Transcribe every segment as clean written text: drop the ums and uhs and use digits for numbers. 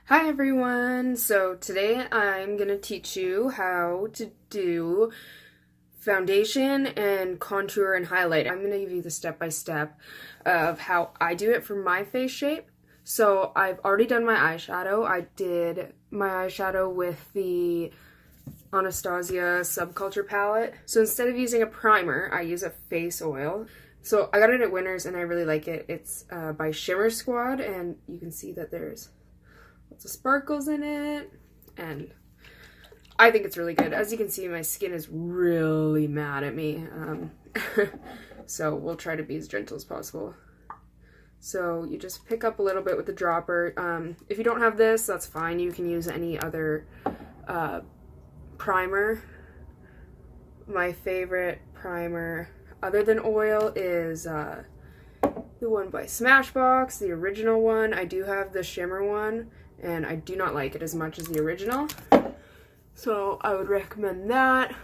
Hi everyone! So today I'm going to teach you how to do foundation and contour and highlight. I'm going to give you the step-by-step of how I do it for my face shape. So I've already done my eyeshadow. I did my eyeshadow with the Anastasia Subculture palette. So instead of using a primer, I use a face oil. So I got it at Winners and I really like it. It's by Shimmer Squad, and you can see that there's lots of sparkles in it, and I think it's really good. As you can see, my skin is really mad at me, so we'll try to be as gentle as possible. So you just pick up a little bit with the dropper. If you don't have this, that's fine. You can use any other primer. My favorite primer, other than oil, is the one by Smashbox, the original one. I do have the shimmer one, and I do not like it as much as the original, so I would recommend that.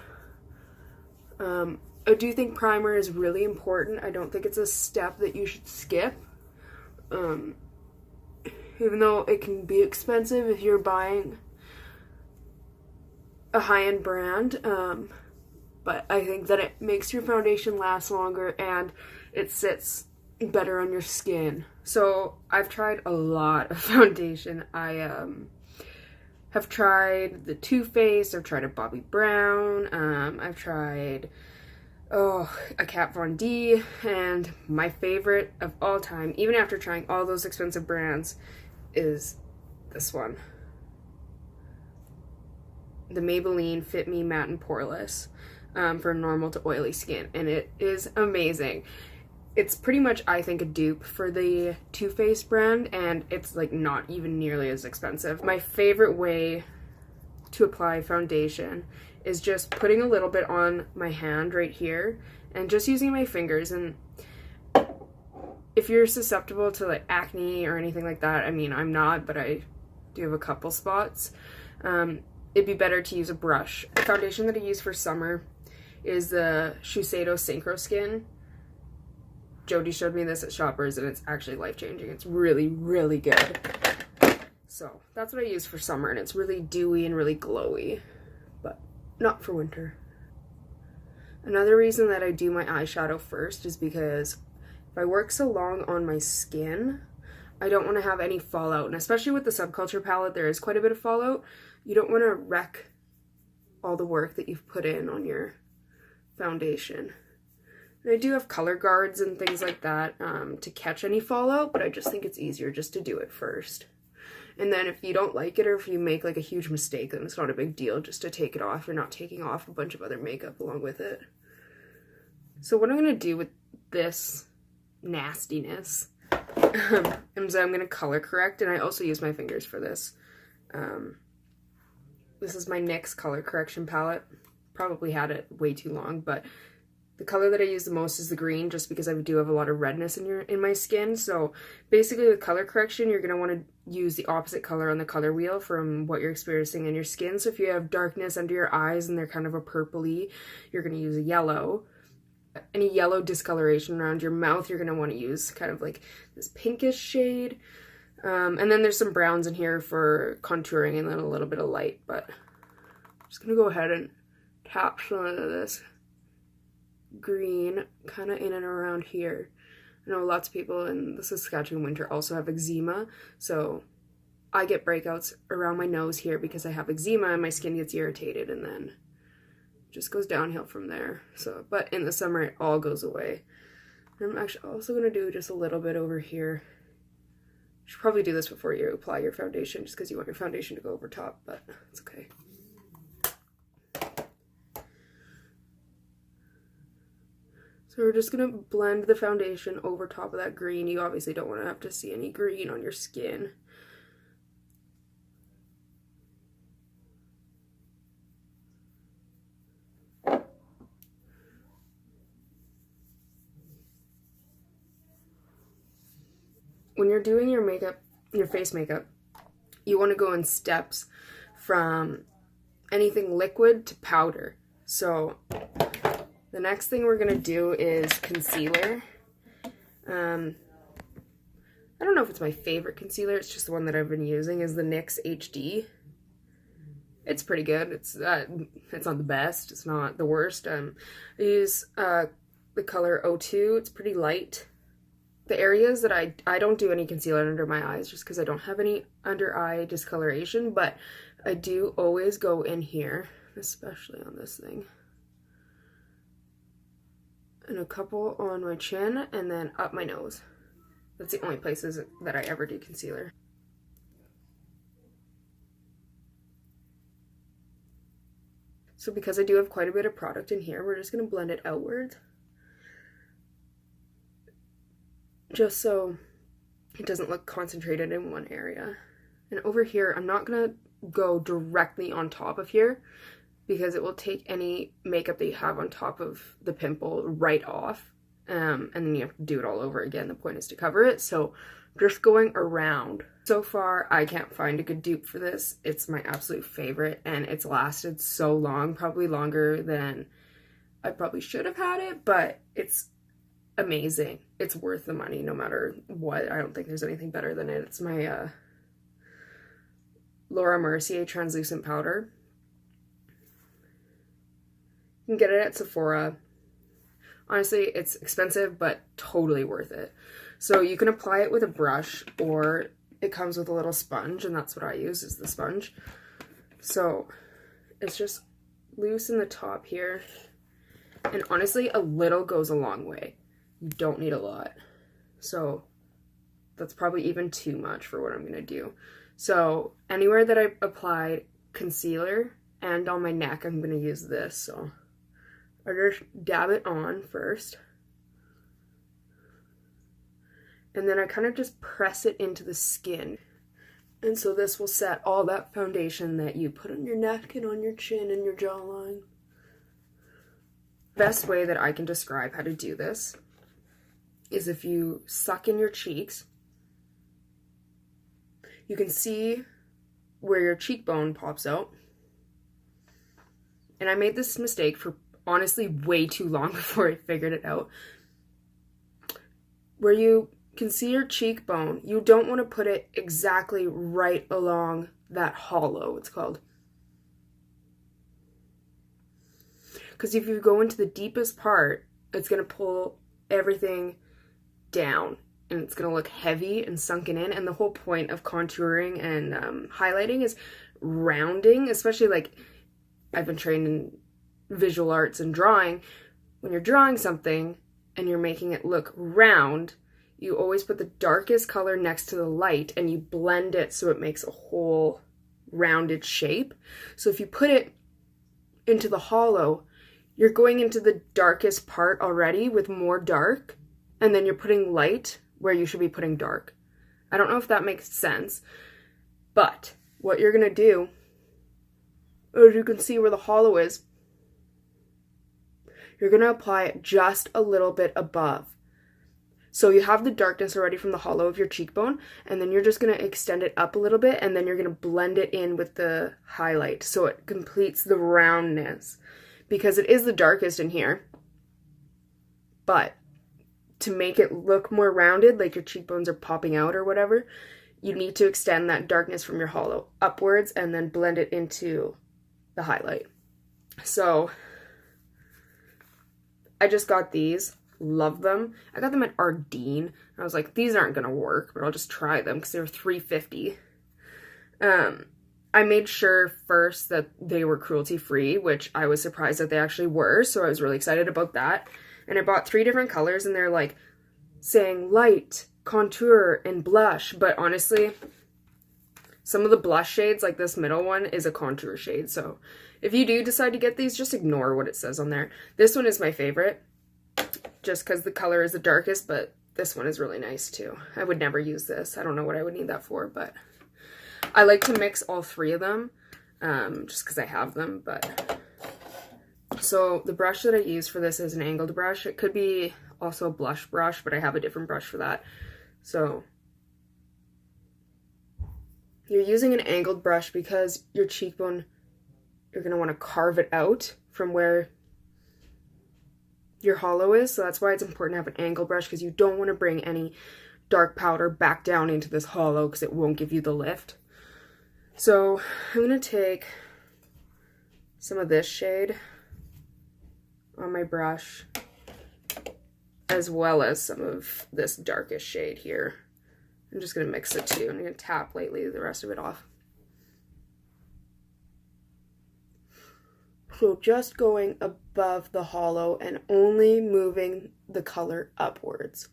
I do think primer is really important. I don't think it's a step that you should skip, even though it can be expensive if you're buying a high-end brand, but I think that it makes your foundation last longer and it sits better on your skin. So I've tried a lot of foundation. I have tried the Too Faced, I've tried a Bobbi Brown, I've tried a Kat Von D, and my favorite of all time, even after trying all those expensive brands, is this one. The Maybelline Fit Me Matte and Poreless for normal to oily skin, and it is amazing. It's pretty much, I think, a dupe for the Too Faced brand, and it's like not even nearly as expensive. My favorite way to apply foundation is just putting a little bit on my hand right here and just using my fingers. And if you're susceptible to like acne or anything like that, I mean, I'm not, but I do have a couple spots, it'd be better to use a brush. The foundation that I use for summer is the Shiseido Synchro Skin. Jody showed me this at Shoppers, and it's actually life-changing. It's really, really good. So that's what I use for summer, and it's really dewy and really glowy, but not for winter. Another reason that I do my eyeshadow first is because if I work so long on my skin, I don't want to have any fallout, and especially with the Subculture palette, there is quite a bit of fallout. You don't want to wreck all the work that you've put in on your foundation. And I do have color guards and things like that to catch any fallout, but I just think it's easier just to do it first. And then if you don't like it, or if you make like a huge mistake, then it's not a big deal just to take it off. You're not taking off a bunch of other makeup along with it. So what I'm going to do with this nastiness is I'm going to color correct, and I also use my fingers for this. This is my NYX color correction palette. Probably had it way too long, but the color that I use the most is the green, just because I do have a lot of redness in my skin. So basically with color correction, you're going to want to use the opposite color on the color wheel from what you're experiencing in your skin. So if you have darkness under your eyes and they're kind of a purpley, you're going to use a yellow. Any yellow discoloration around your mouth, you're going to want to use kind of like this pinkish shade. And then there's some browns in here for contouring, and then a little bit of light. But I'm just going to go ahead and tap some of this green kind of in and around here. I know lots of people in the Saskatchewan winter also have eczema, so I get breakouts around my nose here because I have eczema and my skin gets irritated, and then it just goes downhill from there. So, but in the summer it all goes away. And I'm actually also going to do just a little bit over here. You should probably do this before you apply your foundation, just because you want your foundation to go over top, but it's okay. So we're just going to blend the foundation over top of that green. You obviously don't want to have to see any green on your skin. When you're doing your makeup, your face makeup, you want to go in steps from anything liquid to powder. So the next thing we're going to do is concealer. I I don't know if it's my favorite concealer, it's just the one that I've been using, is the NYX HD. It's pretty good. It's not the best, it's not the worst. I use the color 02. It's pretty light. The areas that I don't do any concealer under my eyes just because I don't have any under eye discoloration, but I do always go in here, especially on this thing, and a couple on my chin, and then up my nose. That's the only places that I ever do concealer. So because I do have quite a bit of product in here, we're just going to blend it outwards, just so it doesn't look concentrated in one area. And over here, I'm not going to go directly on top of here because it will take any makeup that you have on top of the pimple right off, and then you have to do it all over again. The point is to cover it, so just going around. So far, I can't find a good dupe for this. It's my absolute favorite, and it's lasted so long, probably longer than I probably should have had it, but it's amazing. It's worth the money no matter what. I don't think there's anything better than it. It's my Laura Mercier translucent powder. You can get it at Sephora. Honestly, it's expensive, but totally worth it. So you can apply it with a brush, or it comes with a little sponge, and that's what I use, is the sponge. So it's just loose in the top here. And honestly, a little goes a long way. You don't need a lot. So that's probably even too much for what I'm going to do. So anywhere that I applied concealer and on my neck, I'm going to use this. So I just dab it on first. And then I kind of just press it into the skin. And so this will set all that foundation that you put on your neck and on your chin and your jawline. Best way that I can describe how to do this is if you suck in your cheeks, you can see where your cheekbone pops out. And I made this mistake for honestly way too long before I figured it out. Where you can see your cheekbone, you don't want to put it exactly right along that hollow, it's called. Because if you go into the deepest part, it's going to pull everything down, and it's going to look heavy and sunken in. And the whole point of contouring and highlighting is rounding, especially like I've been trained in visual arts and drawing. When you're drawing something and you're making it look round, you always put the darkest color next to the light and you blend it so it makes a whole rounded shape. So if you put it into the hollow, you're going into the darkest part already with more dark, and then you're putting light where you should be putting dark. I don't know if that makes sense, but what you're going to do is, you can see where the hollow is, you're going to apply it just a little bit above. So you have the darkness already from the hollow of your cheekbone, and then you're just going to extend it up a little bit, and then you're going to blend it in with the highlight so it completes the roundness, because it is the darkest in here. But to make it look more rounded, like your cheekbones are popping out or whatever, you need to extend that darkness from your hollow upwards and then blend it into the highlight. So I just got these. Love them. I got them at Ardeen. I was like, these aren't gonna work, but I'll just try them because they were $3.50. I made sure first that they were cruelty free, which I was surprised that they actually were, so I was really excited about that. And I bought 3 different colors, and they're like saying light, contour, and blush, but honestly, some of the blush shades, like this middle one, is a contour shade. So if you do decide to get these, just ignore what it says on there. This one is my favorite, just because the color is the darkest, but this one is really nice too. I would never use this. I don't know what I would need that for, but I like to mix all 3 of them, just because I have them. But so the brush that I use for this is an angled brush. It could be also a blush brush, but I have a different brush for that. So you're using an angled brush because your cheekbone, you're going to want to carve it out from where your hollow is. So that's why it's important to have an angled brush, because you don't want to bring any dark powder back down into this hollow because it won't give you the lift. So I'm going to take some of this shade on my brush, as well as some of this darkest shade here. I'm just going to mix it too. I'm going to tap lightly the rest of it off. So just going above the hollow and only moving the color upwards.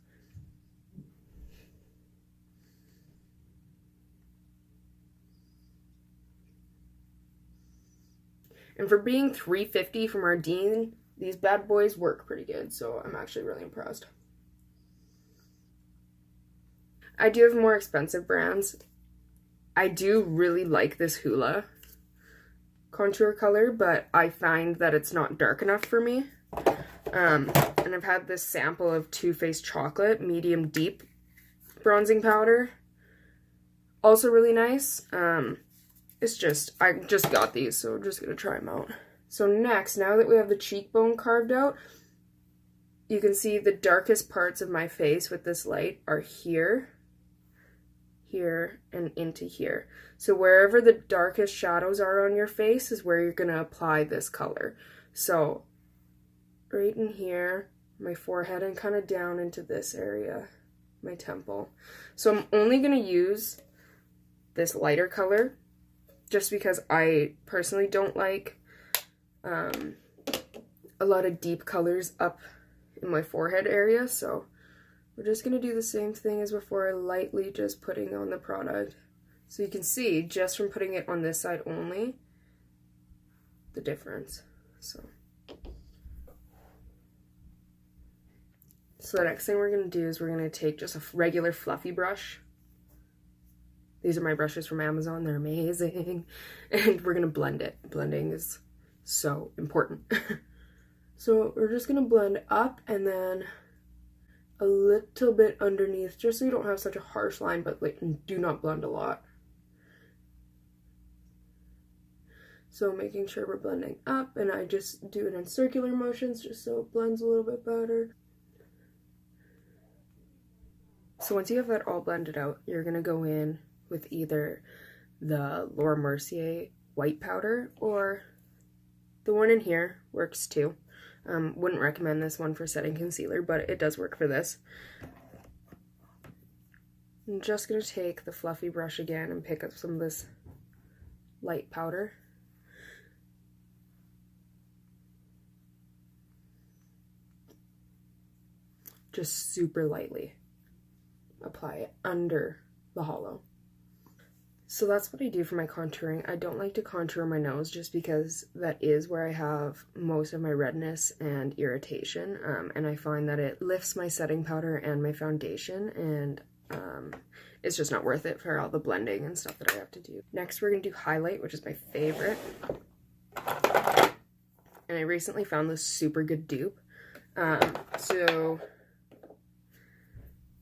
And for being $3.50 from Ardene, these bad boys work pretty good, so I'm actually really impressed. I do have more expensive brands. I do really like this Hoola contour color, but I find that it's not dark enough for me. And I've had this sample of Too Faced Chocolate Medium Deep Bronzing Powder. Also really nice. I just got these, so I'm just going to try them out. So next, now that we have the cheekbone carved out, you can see the darkest parts of my face with this light are here, here, and into here. So wherever the darkest shadows are on your face is where you're going to apply this color. So right in here, my forehead, and kind of down into this area, my temple. So I'm only going to use this lighter color just because I personally don't like a lot of deep colors up in my forehead area. So we're just going to do the same thing as before, lightly just putting on the product. So you can see just from putting it on this side only, the difference. So the next thing we're going to do is we're going to take just a regular fluffy brush. These are my brushes from Amazon. They're amazing. And we're going to blend it. Blending is so important. So we're just going to blend up and then a little bit underneath, just so you don't have such a harsh line, but like do not blend a lot. So making sure we're blending up, and I just do it in circular motions just so it blends a little bit better. So once you have that all blended out, you're going to go in with either the Laura Mercier white powder, or the one in here works too. Wouldn't recommend this one for setting concealer, but it does work for this. I'm just going to take the fluffy brush again and pick up some of this light powder. Just super lightly apply it under the hollow. So that's what I do for my contouring. I don't like to contour my nose just because that is where I have most of my redness and irritation, and I find that it lifts my setting powder and my foundation, and it's just not worth it for all the blending and stuff that I have to do. Next, we're going to do highlight, which is my favorite. And I recently found this super good dupe. So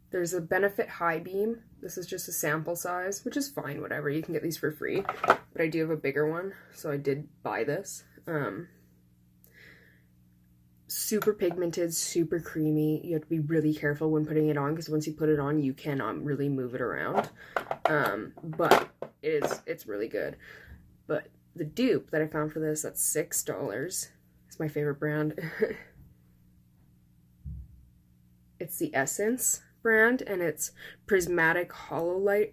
there's a Benefit High Beam. This is just a sample size, which is fine, whatever. You can get these for free. But I do have a bigger one, so I did buy this. Super pigmented, super creamy. You have to be really careful when putting it on, because once you put it on, you cannot really move it around. But it's really good. But the dupe that I found for this, that's $6. It's my favorite brand. It's the Essence brand, and it's Prismatic Hololighter.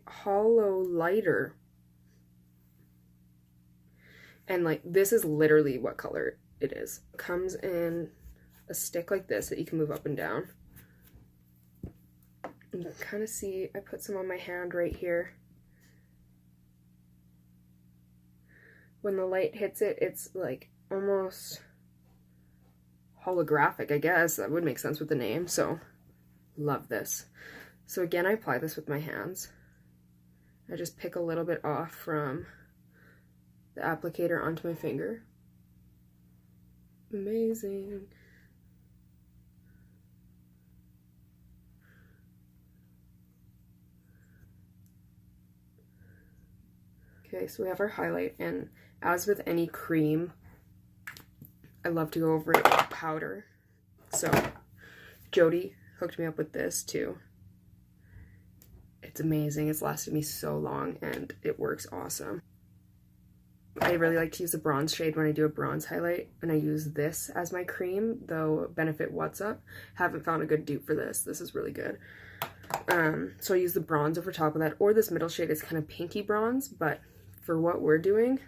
And like, this is literally what color it is. It comes in a stick like this that you can move up and down. And you can kind of see, I put some on my hand right here. When the light hits it, it's like almost holographic, I guess. That would make sense with the name, so love this. So again, I apply this with my hands. I just pick a little bit off from the applicator onto my finger. Amazing. Okay, so we have our highlight, and as with any cream, I love to go over it with powder. So Jody hooked me up with this too. It's amazing. It's lasted me so long and it works awesome. I really like to use a bronze shade when I do a bronze highlight, and I use this as my cream, though Benefit What's Up. Haven't found a good dupe for this. This is really good. So I use the bronze over top of that, or this middle shade is kind of pinky bronze, but for what we're doing,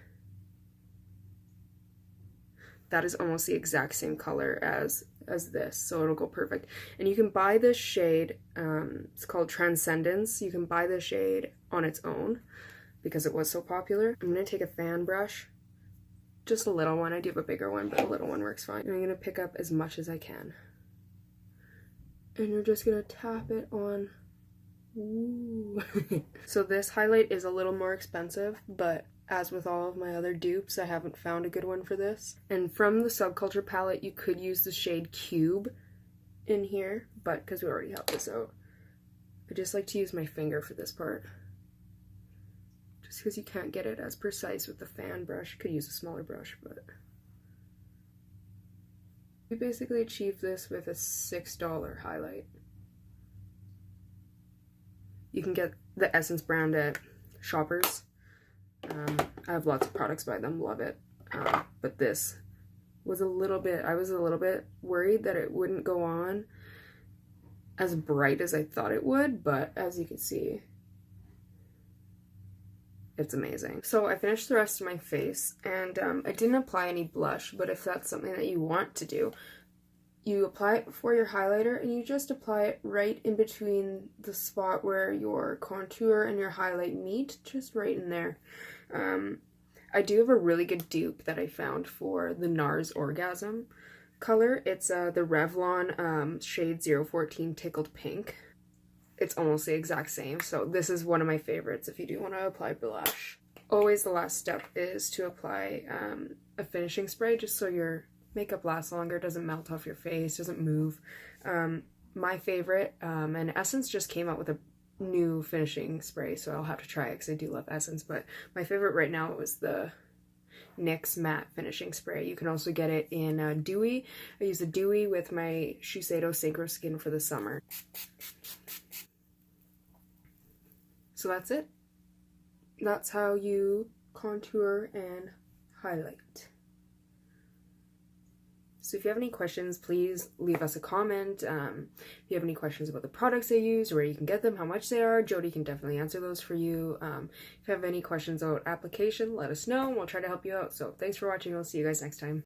that is almost the exact same color as this, so it'll go perfect. And you can buy this shade, it's called Transcendence. You can buy this shade on its own because it was so popular. I'm going to take a fan brush, just a little one. I do have a bigger one, but a little one works fine. And I'm going to pick up as much as I can. And you're just going to tap it on. Ooh. So this highlight is a little more expensive, but as with all of my other dupes, I haven't found a good one for this. And from the Subculture palette, you could use the shade Cube in here, but because we already have this out, I just like to use my finger for this part. Just because you can't get it as precise with the fan brush. You could use a smaller brush, but we basically achieved this with a $6 highlight. You can get the Essence brand at Shoppers. I have lots of products by them, love it. But this was I was a little bit worried that it wouldn't go on as bright as I thought it would, but as you can see, it's amazing. So I finished the rest of my face, and I didn't apply any blush, but if that's something that you want to do, you apply it before your highlighter, and you just apply it right in between the spot where your contour and your highlight meet, just right in there. I do have a really good dupe that I found for the NARS Orgasm color. It's the Revlon shade 014 Tickled Pink. It's almost the exact same, so this is one of my favorites if you do want to apply blush. Always the last step is to apply a finishing spray, just so your makeup lasts longer, doesn't melt off your face, doesn't move. My favorite, and Essence just came out with a new finishing spray, so I'll have to try it because I do love Essence, but my favorite right now was the NYX matte finishing spray. You can also get it in Dewy. I use the Dewy with my Shiseido Synchro Skin for the summer. So that's it. That's how you contour and highlight. So if you have any questions, please leave us a comment. If you have any questions about the products I use, where you can get them, how much they are, Jody can definitely answer those for you. If you have any questions about application, let us know and we'll try to help you out. So thanks for watching. I'll see you guys next time.